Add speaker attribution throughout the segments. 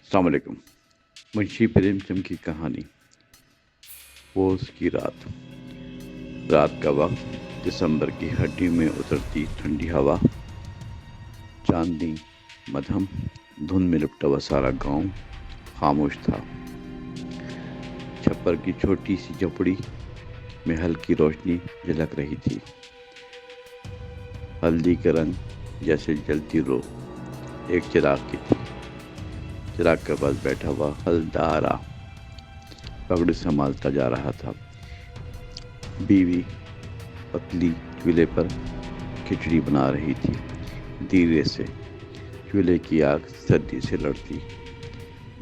Speaker 1: السلام علیکم۔ منشی پریم چند کی کہانی پوس کی رات۔ رات کا وقت، دسمبر کی ہڈی میں اترتی ٹھنڈی ہوا، چاندنی مدھم، دھند میں لپٹا ہوا سارا گاؤں خاموش تھا۔ چھپر کی چھوٹی سی جھپڑی میں ہلکی روشنی جھلک رہی تھی، ہلدی کا رنگ جیسے جلتی رو ایک چراغ کی تھی۔ چراغ کے پاس بیٹھا ہوا ہلدارا پگڑی سنبھالتا جا رہا تھا۔ بیوی پتلی چولہے پر کھچڑی بنا رہی تھی، دھیرے سے۔ چولہے کی آگ سردی سے لڑتی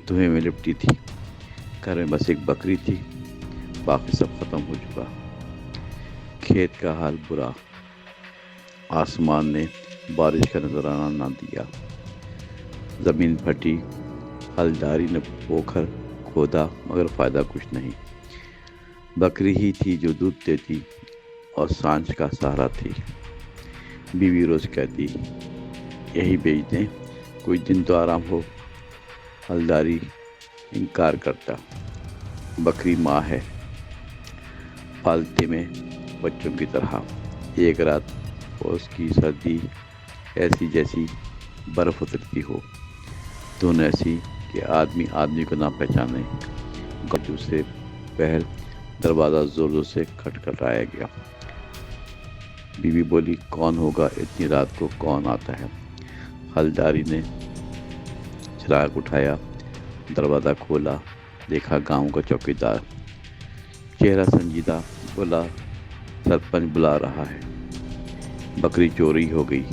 Speaker 1: دھوئیں میں لپٹی تھی۔ گھر میں بس ایک بکری تھی، باقی سب ختم ہو چکا۔ کھیت کا حال برا، آسمان نے بارش کا نذرانہ نہ دیا۔ زمین پھٹی، ہلداری نے پوکھر کھودا مگر فائدہ کچھ نہیں۔ بکری ہی تھی جو دودھ دیتی اور سانجھ کا سہارا تھی۔ بیوی روز کہتی، یہی بیچ دیں، کچھ دن تو آرام ہو۔ ہلداری انکار کرتا، بکری ماں ہے، پالتے میں بچوں کی طرح۔ ایک رات اس کی سردی ایسی جیسی برف اترتی ہو، دھن ایسی کہ آدمی آدمی کو نہ پہچانے۔ دوسرے پہر دروازہ زور زور سے کھٹکھٹایا گیا۔ بیوی بولی، کون ہوگا اتنی رات کو، کون آتا ہے؟ ہلداری نے چراغ اٹھایا، دروازہ کھولا، دیکھا گاؤں کا چوکیدار، چہرہ سنجیدہ، بولا، سرپنچ بلا رہا ہے، بکری چوری ہو گئی۔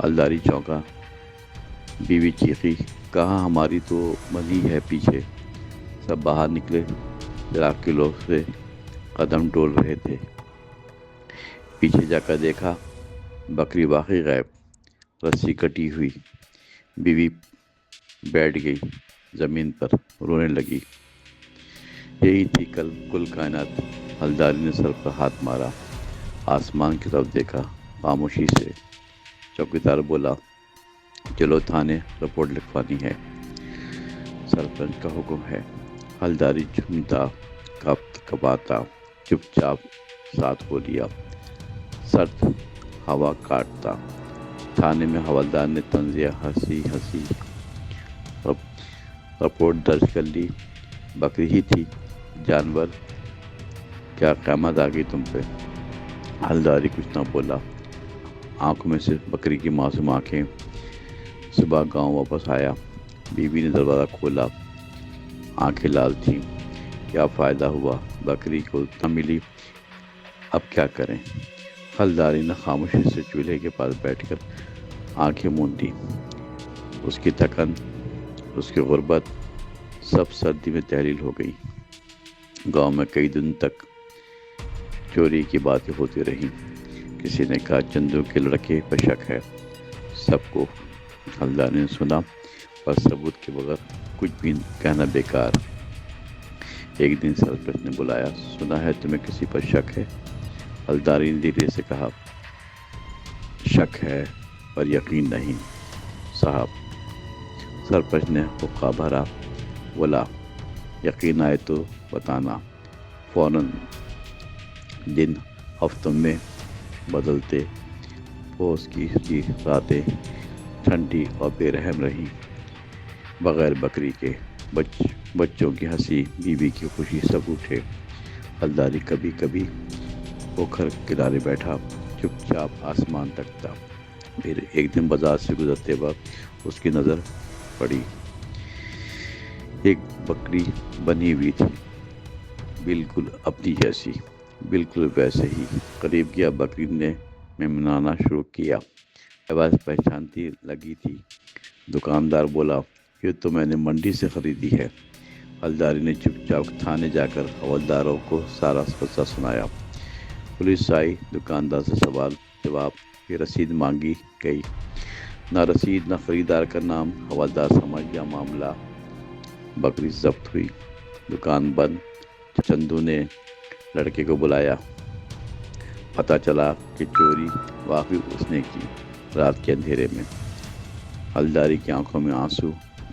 Speaker 1: ہلداری چونکا، بیوی چیخی، کہاں ہماری تو بندھی ہے پیچھے۔ سب باہر نکلے، چراغ کے لوگ سے قدم ڈول رہے تھے۔ پیچھے جا کر دیکھا، بکری واقعی غائب، رسی کٹی ہوئی۔ بیوی بیٹھ گئی زمین پر، رونے لگی۔ یہی تھی کل کائنات۔ ہلداری نے سر پر ہاتھ مارا، آسمان کی طرف دیکھا، خاموشی سے۔ چوکیدار بولا، چلو تھانے، رپورٹ لکھوانی ہے۔ سرپنچ کا حکم ہے۔ ہلداری جھومتا کپاتا چپ چاپ ساتھ ہو لیا۔ سرد ہوا کاٹتا۔ تھانے میں حوالدار نے طنزیہ ہنسی رپورٹ درج کر لی۔ بکری ہی تھی جانور، کیا قیامت آ گئی تم پہ؟ ہلداری کچھ نہ بولا، آنکھوں میں صرف بکری کی معصوم آنکھیں۔ صبح گاؤں واپس آیا، بیوی نے دروازہ کھولا، آنکھیں لال تھیں۔ کیا فائدہ ہوا، بکری کو نہ ملی، اب کیا کریں؟ ہلداری نے خاموشی سے چولہے کے پاس بیٹھ کر آنکھیں موندی۔ اس کی تھکن، اس کی غربت، سب سردی میں تحلیل ہو گئی۔ گاؤں میں کئی دن تک چوری کی باتیں ہوتی رہیں۔ کسی نے کہا چندو کے لڑکے پر شک ہے۔ سب کو ہلداری نے سنا، پر ثبوت کے بغیر کچھ بھی کہنا بیکار۔ ایک دن سرپنچ نے بلایا، سنا ہے تمہیں کسی پر شک ہے؟ ہلداری نے دھیرے سے کہا، شک ہے پر یقین نہیں صاحب۔ سرپنچ نے حقہ بھرا، بولا، یقین آئے تو بتانا۔ فوراً دن ہفتوں میں بدلتے، پوس کی راتیں ٹھنڈی اور بے رحم رہی، بغیر بکری کے۔ بچوں کی ہنسی، بیوی کی خوشی، سب اٹھے۔ ہلداری کبھی کبھی پوکھر کنارے بیٹھا، چپ چاپ آسمان تکتا۔ پھر ایک دن بازار سے گزرتے وقت اس کی نظر پڑی، ایک بکری بنھی ہوئی تھی، بالکل اپنی جیسی، بالکل ویسے ہی۔ قریب گیا، بکری نے منمنانا شروع کیا، آواز پہچانتی لگی تھی۔ دکاندار بولا، یہ تو میں نے منڈی سے خریدی ہے۔ ہلداری نے چپ چاپ تھانے جا کر حوالداروں کو سارا قصہ سنایا۔ پولیس آئی، دکاندار سے سوال جواب، پھر رسید مانگی گئی۔ نہ رسید، نہ خریدار کا نام۔ حوالدار سمجھ گیا معاملہ، بکری ضبط ہوئی، دکان بند۔ چندو نے لڑکے کو بلایا، پتہ چلا کہ چوری واقعی اس نے کی، رات کے اندھیرے میں۔ ہلداری کی آنکھوں میں آنسو،